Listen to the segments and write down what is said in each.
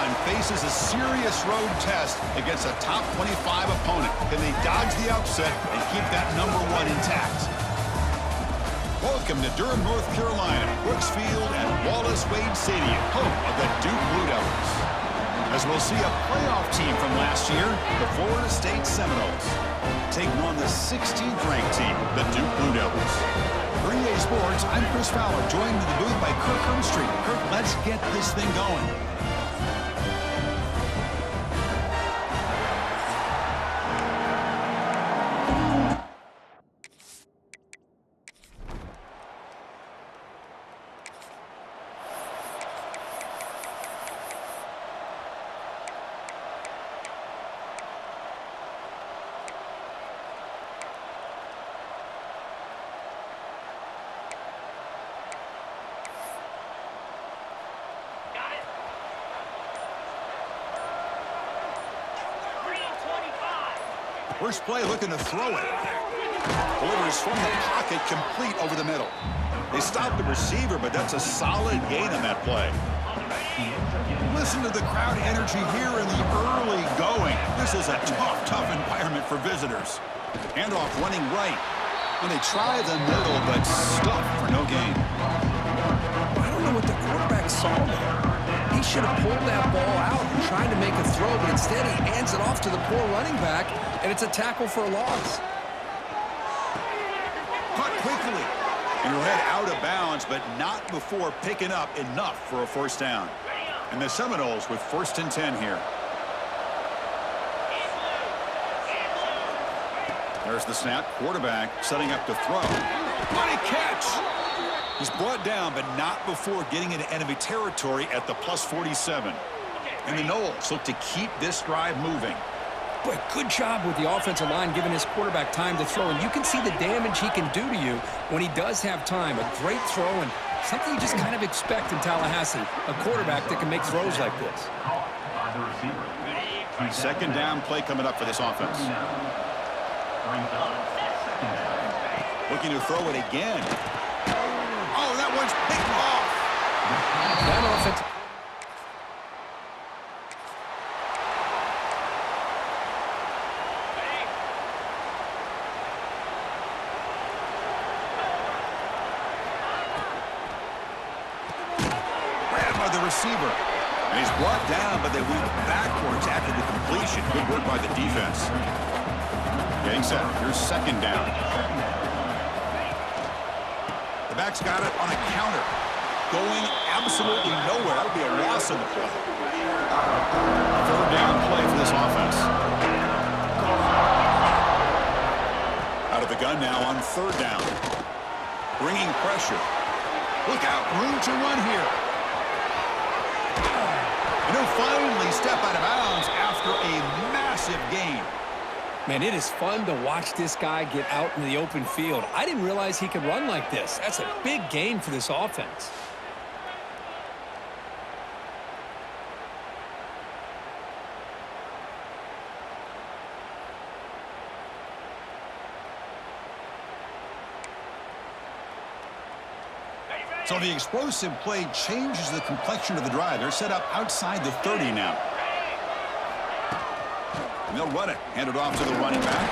and faces a serious road test against a top 25 opponent. Can they dodge the upset and keep that number 1 intact? Welcome to Durham, North Carolina, Brooks Field at Wallace Wade Stadium, home of the Duke Blue Devils. As we'll see a playoff team from last year, the Florida State Seminoles, taking on the 16th ranked team, the Duke Blue Devils. For EA Sports, I'm Chris Fowler, joined in the booth by Kirk Hermstreet. Kirk, let's get this thing going. First play looking to throw it. Delivers from the pocket, complete over the middle. They stopped the receiver, but that's a solid gain on that play. Listen to the crowd energy here in the early going. This is a tough environment for visitors. Handoff running right. And they try the middle, but stuck for no gain. I don't know what the quarterback saw there. He should have pulled that ball out and tried to make a throw, but instead he hands it off to the poor running back, and it's a tackle for a loss. Caught quickly. And he'll head out of bounds, but not before picking up enough for a first down. And the Seminoles with 1st and 10 here. There's the snap. Quarterback setting up to throw. What a catch! He's brought down, but not before getting into enemy territory at the +47. And the Noles look to keep this drive moving. Boy, good job with the offensive line giving his quarterback time to throw, and you can see the damage he can do to you when he does have time. A great throw and something you just kind of expect in Tallahassee, a quarterback that can make throws like this. 2nd down play coming up for this offense. Looking to throw it again. Oh, that one's picked off. That offense. Grabbed by the receiver. And he's brought down, but they went backwards after the completion. Good work by the defense. Getting set. Here's 2nd down. The back's got it on a counter. Going absolutely nowhere. That'll be a loss in the play. 3rd down play for this offense. Out of the gun now on 3rd down. Bringing pressure. Look out. Room to run here. And he'll finally step out of bounds after a massive gain. Man, it is fun to watch this guy get out in the open field. I didn't realize he could run like this. That's a big gain for this offense. So the explosive play changes the complexion of the drive. They're set up outside the 30 now. And they'll run it. Hand it off to the running back.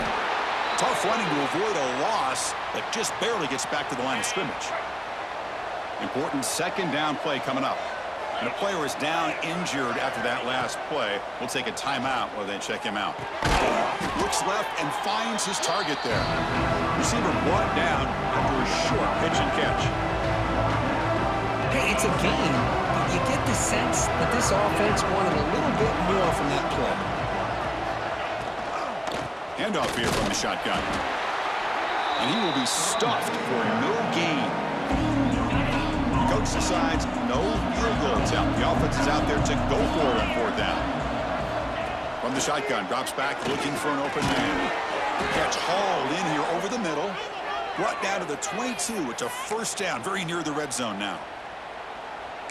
Tough running to avoid a loss, but just barely gets back to the line of scrimmage. Important 2nd down play coming up. And a player is down injured after that last play. We'll take a timeout while they check him out. Looks left and finds his target there. Receiver brought down after a short pitch and catch. Hey, it's a game, but you get the sense that this offense wanted a little bit more from that play. Handoff here from the shotgun. And he will be stuffed for no gain. The coach decides no field goal attempt. The offense is out there to go for it on 4th down. From the shotgun, drops back looking for an open man. Catch hauled in here over the middle. Brought down to the 22. It's a 1st down, very near the red zone now.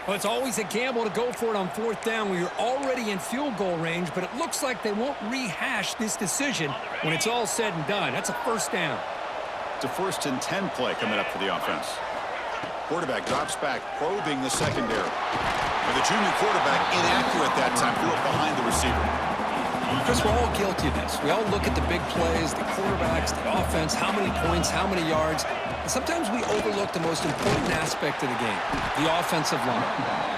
Well, it's always a gamble to go for it on 4th down when you're already in field goal range, but it looks like they won't rehash this decision when it's all said and done. That's a 1st down. It's a 1st and 10 play coming up for the offense. Quarterback drops back, probing the secondary. And the junior quarterback inaccurate that time, threw it behind the receiver. Chris, we're all guilty of this. We all look at the big plays, the quarterbacks, the offense, how many points, how many yards. And sometimes we overlook the most important aspect of the game, the offensive line.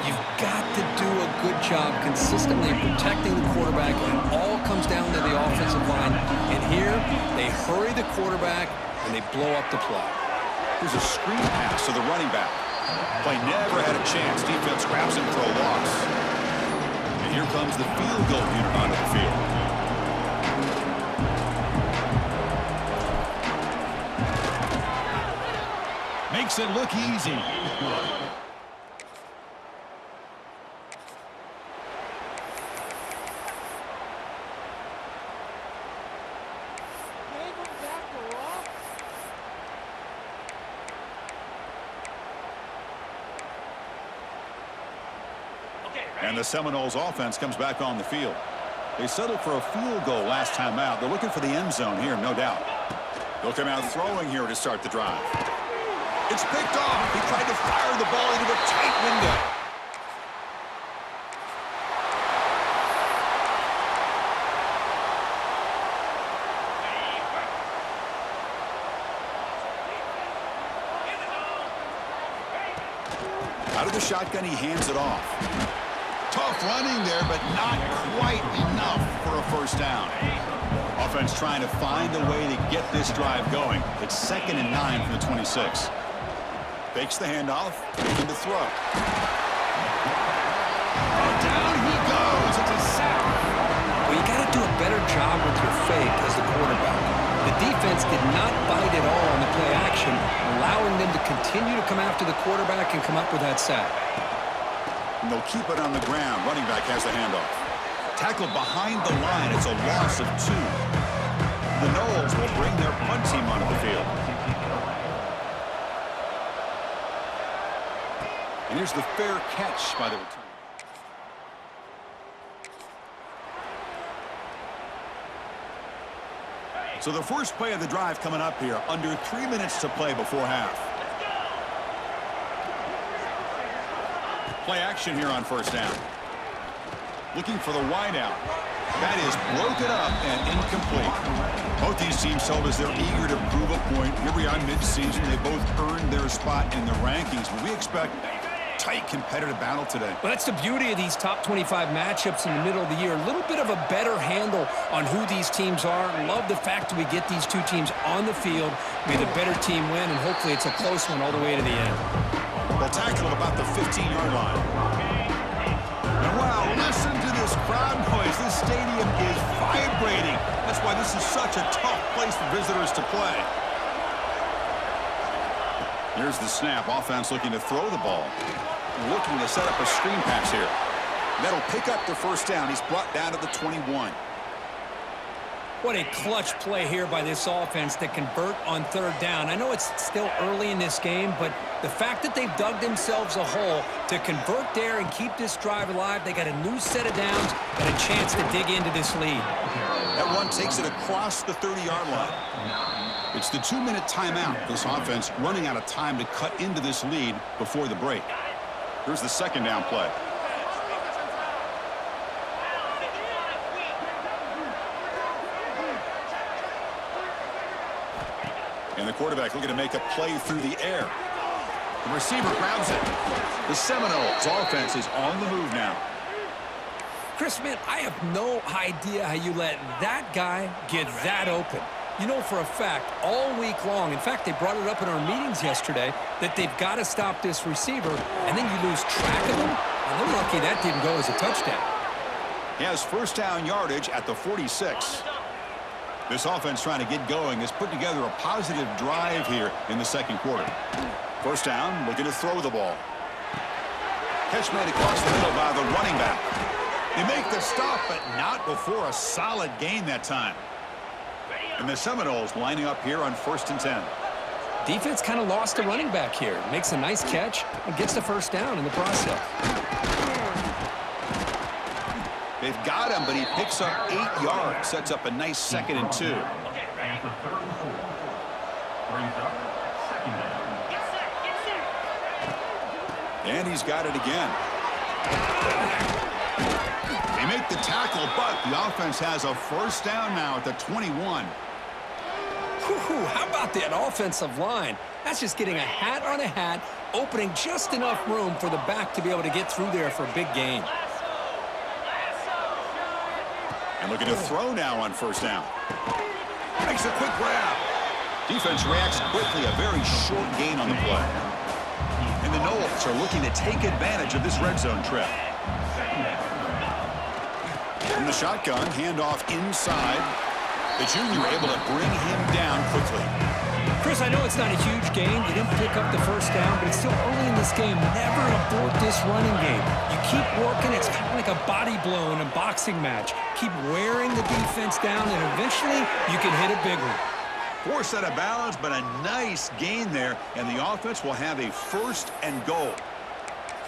You've got to do a good job consistently protecting the quarterback, and it all comes down to the offensive line. And here, they hurry the quarterback, and they blow up the play. Here's a screen pass to the running back. Play never had a chance. Defense grabs him for a loss. And here comes the field goal unit onto the field. Makes it look easy. And the Seminoles offense comes back on the field. They settled for a field goal last time out. They're looking for the end zone here, no doubt. They'll come out throwing here to start the drive. It's picked off. He tried to fire the ball into a tight window. Out of the shotgun, he hands it off. Tough running there, but not quite enough for a first down. Offense trying to find a way to get this drive going. It's 2nd and 9 from the 26. Fakes the handoff, looking to throw. And down he goes. It's a sack. Well, you got to do a better job with your fake as the quarterback. The defense did not bite at all on the play action, allowing them to continue to come after the quarterback and come up with that sack. And they'll keep it on the ground. Running back has the handoff. Tackled behind the line. It's a loss of 2. The Noles will bring their punt team onto the field. And here's the fair catch by the return. So the first play of the drive coming up here. Under 3 minutes to play before half. Play action here on first down. Looking for the wideout. That is broken up and incomplete. Both these teams told us they're eager to prove a point. Here we are mid-season. They both earned their spot in the rankings. But we expect tight competitive battle today. Well, that's the beauty of these top 25 matchups in the middle of the year. A little bit of a better handle on who these teams are. Love the fact that we get these two teams on the field. May the better team win, and hopefully it's a close one all the way to the end. They'll tackle at about the 15-yard line. And wow, listen to this crowd noise. This stadium is vibrating. That's why this is such a tough place for visitors to play. Here's the snap. Offense looking to throw the ball. Looking to set up a screen pass here. That'll pick up the first down. He's brought down to the 21. What a clutch play here by this offense to convert on third down. I know it's still early in this game, but the fact that they've dug themselves a hole to convert there and keep this drive alive, they got a new set of downs and a chance to dig into this lead. That one takes it across the 30-yard line. It's the 2-minute timeout. This offense running out of time to cut into this lead before the break. Here's the second down play. And the quarterback looking to make a play through the air. The receiver grabs it. The Seminoles offense is on the move now. Chris, man, I have no idea how you let that guy get that open. You know for a fact, all week long, in fact, they brought it up in our meetings yesterday, that they've got to stop this receiver, and then you lose track of him. And they're lucky that didn't go as a touchdown. He has first down yardage at the 46. This offense trying to get going has put together a positive drive here in the second quarter. First down, looking to throw the ball. Catch made across the middle by the running back. They make the stop, but not before a solid gain that time. And the Seminoles lining up here on 1st and 10. Defense kind of lost the running back here. Makes a nice catch and gets the first down in the process. They've got him, but he picks up 8 yards. Sets up a nice 2nd and 2. And he's got it again. They make the tackle, but the offense has a first down now at the 21. Whew, how about that offensive line? That's just getting a hat on a hat, opening just enough room for the back to be able to get through there for a big gain. And looking to throw now on first down. Makes a quick grab. Defense reacts quickly, a very short gain on the play. And the Noles are looking to take advantage of this red zone trip. From the shotgun, handoff inside. The junior able to bring him down quickly. Chris, I know it's not a huge gain. You didn't pick up the first down, but it's still early in this game. Never abort this running game. You keep working. It's kind of like a body blow in a boxing match. Keep wearing the defense down, and eventually you can hit a big one. Forced out of bounds, but a nice gain there, and the offense will have a first and goal.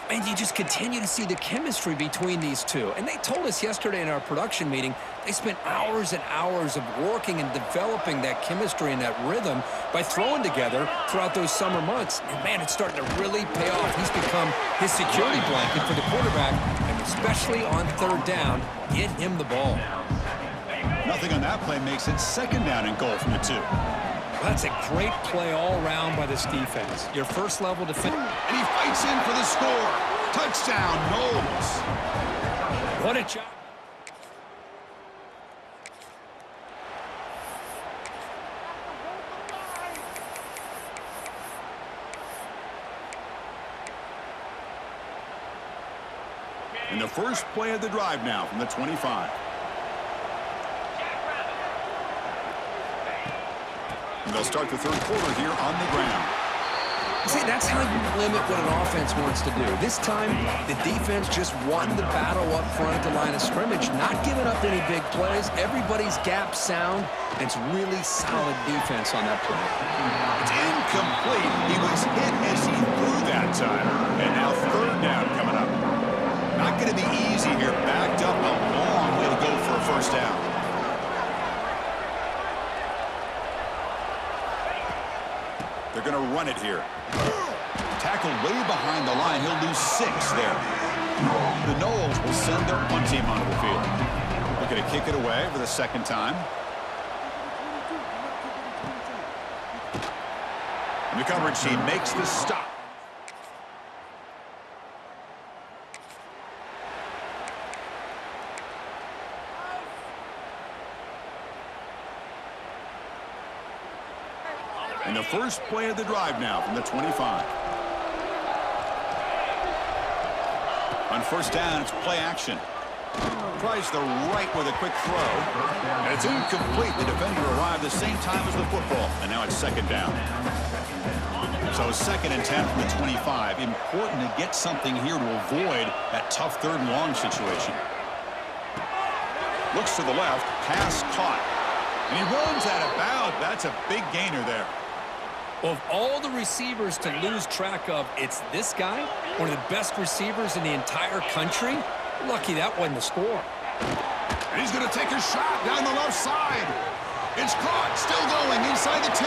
And you just continue to see the chemistry between these two. And they told us yesterday in our production meeting, they spent hours and hours of working and developing that chemistry and that rhythm by throwing together throughout those summer months. And, man, it's starting to really pay off. He's become his security blanket for the quarterback, and especially on third down, get him the ball. Nothing on that play makes it second down and goal from the 2. That's a great play all around by this defense. Your first level defense. And he fights in for the score. Touchdown, Noles. What a job. And the first play of the drive now from the 25. And they'll start the third quarter here on the ground. See, that's how you limit what an offense wants to do. This time, the defense just won the battle up front at the line of scrimmage, not giving up any big plays. Everybody's gap sound, and it's really solid defense on that play. It's incomplete. He was hit as he threw that time. And now third down coming up. Not going to be easy here. Backed up a long way to go for a first down. They're going to run it here. Tackle way behind the line. He'll lose 6 there. The Noles will send their punt team onto the field. Looking to kick it away for the second time. And the coverage team makes the stop. And the first play of the drive now from the 25. On first down, it's play action. Tries the right with a quick throw. And it's incomplete. The defender arrived the same time as the football. And now it's second down. So second and 10 from the 25. Important to get something here to avoid that tough third and long situation. Looks to the left. Pass caught. And he runs out of bounds. That's a big gainer there. Of all the receivers to lose track of, it's this guy, one of the best receivers in the entire country. Lucky that wasn't the score. And he's going to take a shot down the left side. It's caught, still going inside the 10.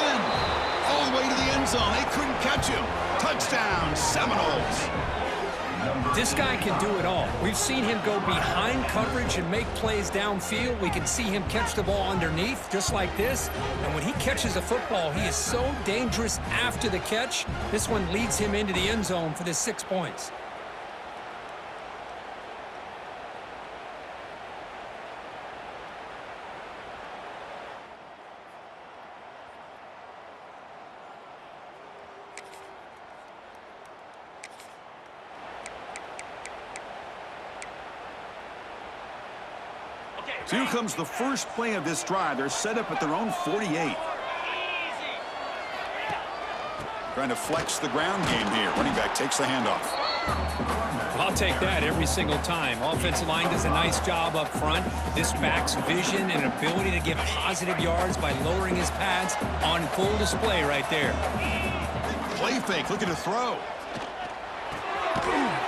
All the way to the end zone. They couldn't catch him. Touchdown, Seminoles. This guy can do it all. We've seen him go behind coverage and make plays downfield. We can see him catch the ball underneath, just like this. And when he catches a football, he is so dangerous after the catch. This one leads him into the end zone for the 6 points. So here comes the first play of this drive. They're set up at their own 48. Trying to flex the ground game here. Running back takes the handoff. I'll take that every single time. Offensive line does a nice job up front. This back's vision and ability to get positive yards by lowering his pads on full display right there. Play fake, looking to throw.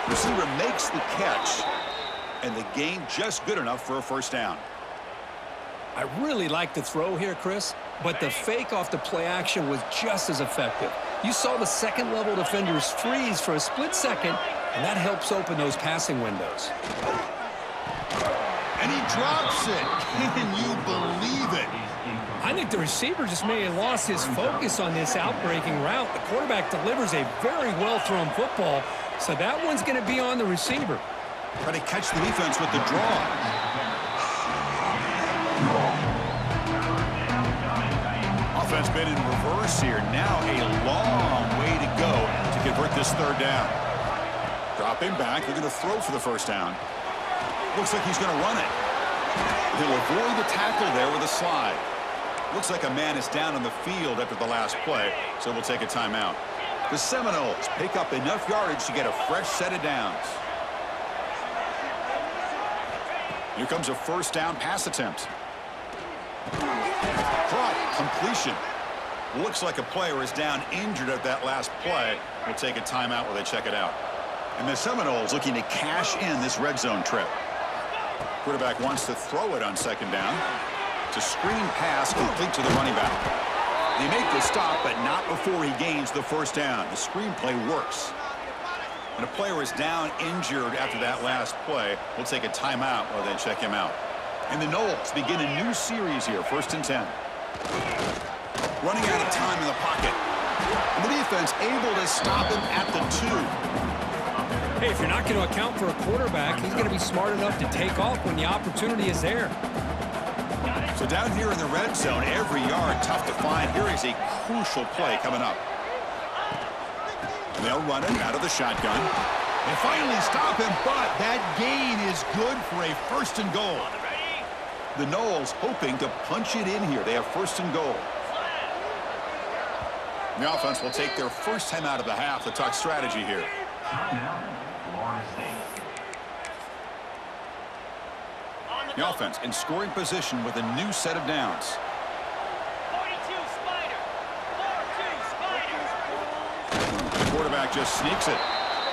Receiver makes the catch. And the gain just good enough for a first down. I really like the throw here, Chris, but the fake off the play action was just as effective. You saw the second-level defenders freeze for a split second, and that helps open those passing windows. And he drops it. Can you believe it? I think the receiver just may have lost his focus on this outbreaking route. The quarterback delivers a very well-thrown football, so that one's going to be on the receiver. Try to catch the defense with the draw. Offense been in reverse here. Now a long way to go to convert this third down. Dropping back. They're going to throw for the first down. Looks like he's going to run it. He'll avoid the tackle there with a slide. Looks like a man is down on the field after the last play, so we'll take a timeout. The Seminoles pick up enough yardage to get a fresh set of downs. Here comes a first down pass attempt. Caught. Completion. Looks like a player is down injured at that last play. We'll take a timeout while they check it out. And the Seminoles looking to cash in this red zone trip. Quarterback wants to throw it on second down. It's a screen pass complete to the running back. They make the stop, but not before he gains the first down. The screen play works. When a player is down injured after that last play, we'll take a timeout while they check him out. And the Noles begin a new series here, 1st and 10. Running out of time in the pocket. And the defense able to stop him at the 2. Hey, if you're not going to account for a quarterback, he's going to be smart enough to take off when the opportunity is there. So down here in the red zone, every yard tough to find. Here is a crucial play coming up. They'll run it out of the shotgun. They finally stop him, but that gain is good for a 1st and goal. The Noles hoping to punch it in here. They have 1st and goal. The offense will take their first time out of the half to talk strategy here. The offense in scoring position with a new set of downs. 42 Spider. 42 Spider. The quarterback just sneaks it.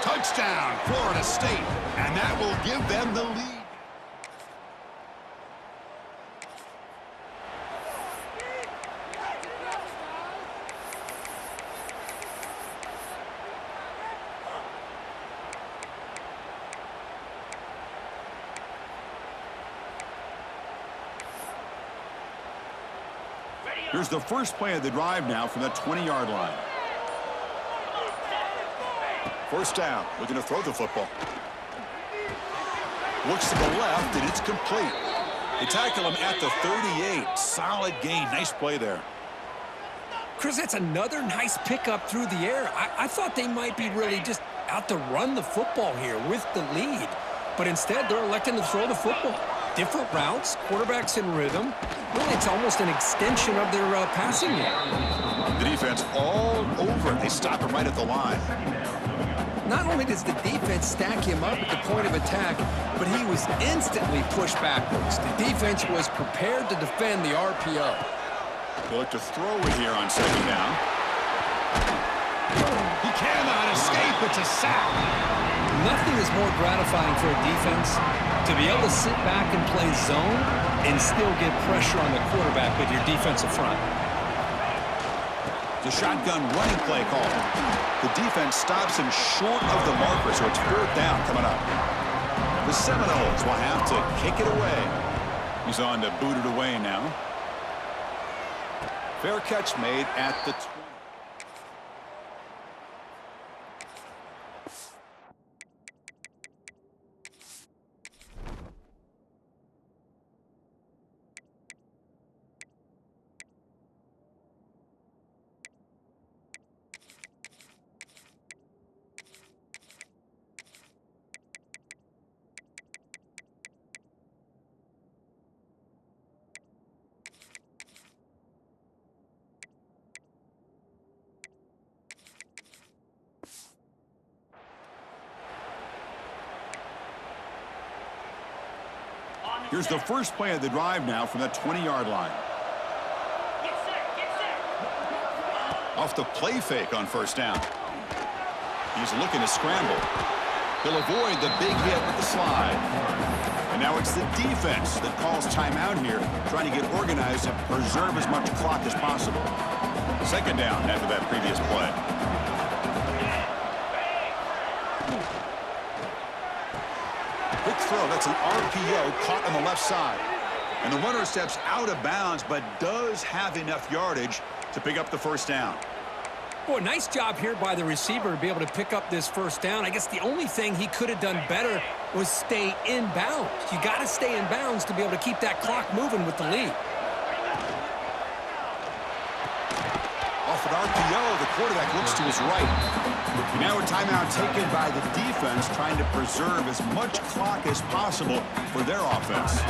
Touchdown, Florida State. And that will give them the lead. Here's the first play of the drive now from the 20-yard line. First down, looking to throw the football. Looks to the left, and it's complete. They tackle him at the 38. Solid gain. Nice play there. Chris, that's another nice pickup through the air. I thought they might be really just out to run the football here with the lead. But instead, they're electing to throw the football. Different routes, quarterbacks in rhythm. Really, it's almost an extension of their passing game. The defense all over it. They stop him right at the line. Not only does the defense stack him up at the point of attack, but he was instantly pushed backwards. The defense was prepared to defend the RPO. They look to throw it here on second down. He cannot escape. It's a sack. Nothing is more gratifying for a defense to be able to sit back and play zone and still get pressure on the quarterback with your defensive front. The shotgun running play call. The defense stops him short of the marker, so it's 4th down coming up. The Seminoles will have to kick it away. He's on to boot it away now. Fair catch made at the 20. Here's the first play of the drive now from the 20-yard line. Get set. Off the play fake on first down. He's looking to scramble. He'll avoid the big hit with the slide. And now it's the defense that calls timeout here, trying to get organized and preserve as much clock as possible. Second down after that previous play. throw. That's an RPO caught on the left side. And the runner steps out of bounds, but does have enough yardage to pick up the first down. Boy, nice job here by the receiver to be able to pick up this first down. I guess the only thing he could have done better was stay in bounds. You got to stay in bounds to be able to keep that clock moving with the lead. Off an RPO, the quarterback looks to his right. Now a timeout taken by the defense, trying to preserve as much clock as possible for their offense.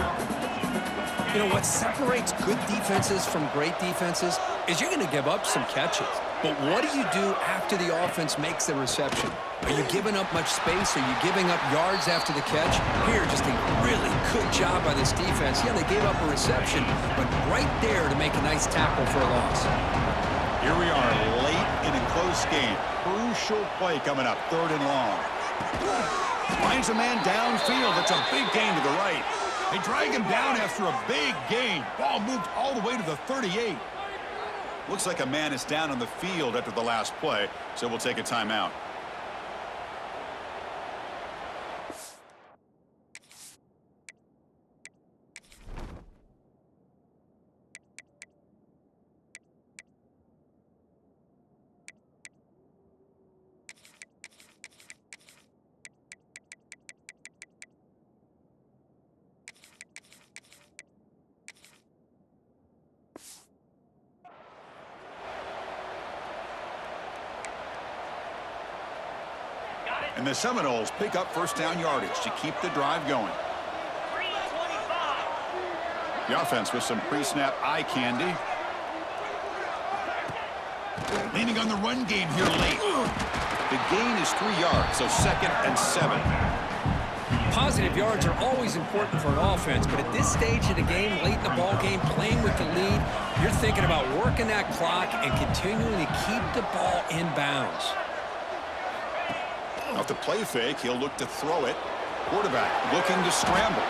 You know, what separates good defenses from great defenses is you're going to give up some catches. But what do you do after the offense makes the reception? Are you giving up much space? Are you giving up yards after the catch? Here, just a really good job by this defense. Yeah, they gave up a reception, but right there to make a nice tackle for a loss. Here we are, late in a close game. Crucial play coming up, 3rd and long. Finds a man downfield. That's a big gain to the right. They drag him down after a big gain. Ball moved all the way to the 38. Looks like a man is down on the field after the last play, so we'll take a timeout. And the Seminoles pick up first down yardage to keep the drive going. 3:25. The offense with some pre-snap eye candy. Leaning on the run game here late. The gain is 3 yards, so 2nd and 7. Positive yards are always important for an offense, but at this stage of the game, late in the ball game, playing with the lead, you're thinking about working that clock and continuing to keep the ball in bounds. Off the play fake, he'll look to throw it. Quarterback looking to scramble.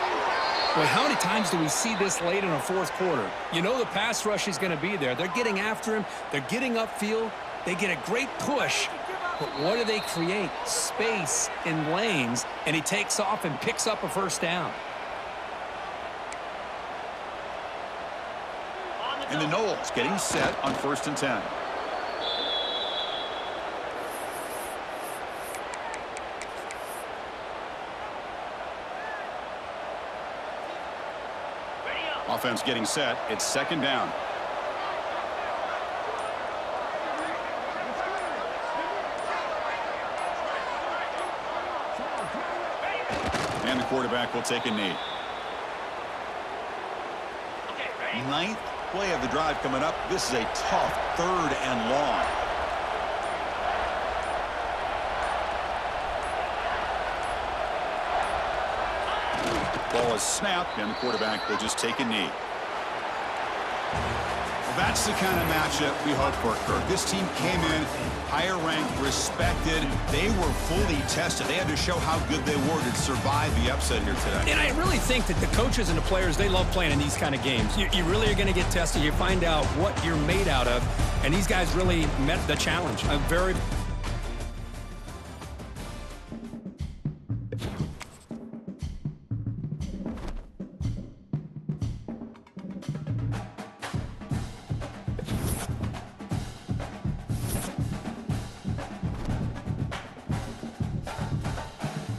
Boy, how many times do we see this late in a 4th quarter? You know the pass rush is going to be there. They're getting after him. They're getting upfield. They get a great push. But what do they create? Space in lanes, and he takes off and picks up a first down. And the Noles getting set on 1st and 10. Offense getting set. It's 2nd down. And the quarterback will take a knee. Okay, ready? 9th play of the drive coming up. This is a tough 3rd and long. Ball is snapped, and the quarterback will just take a knee. Well, that's the kind of matchup we hope for, Kirk. This team came in higher ranked, respected. They were fully tested. They had to show how good they were to survive the upset here today. And I really think that the coaches and the players, they love playing in these kind of games. You really are going to get tested. You find out what you're made out of, and these guys really met the challenge. I'm very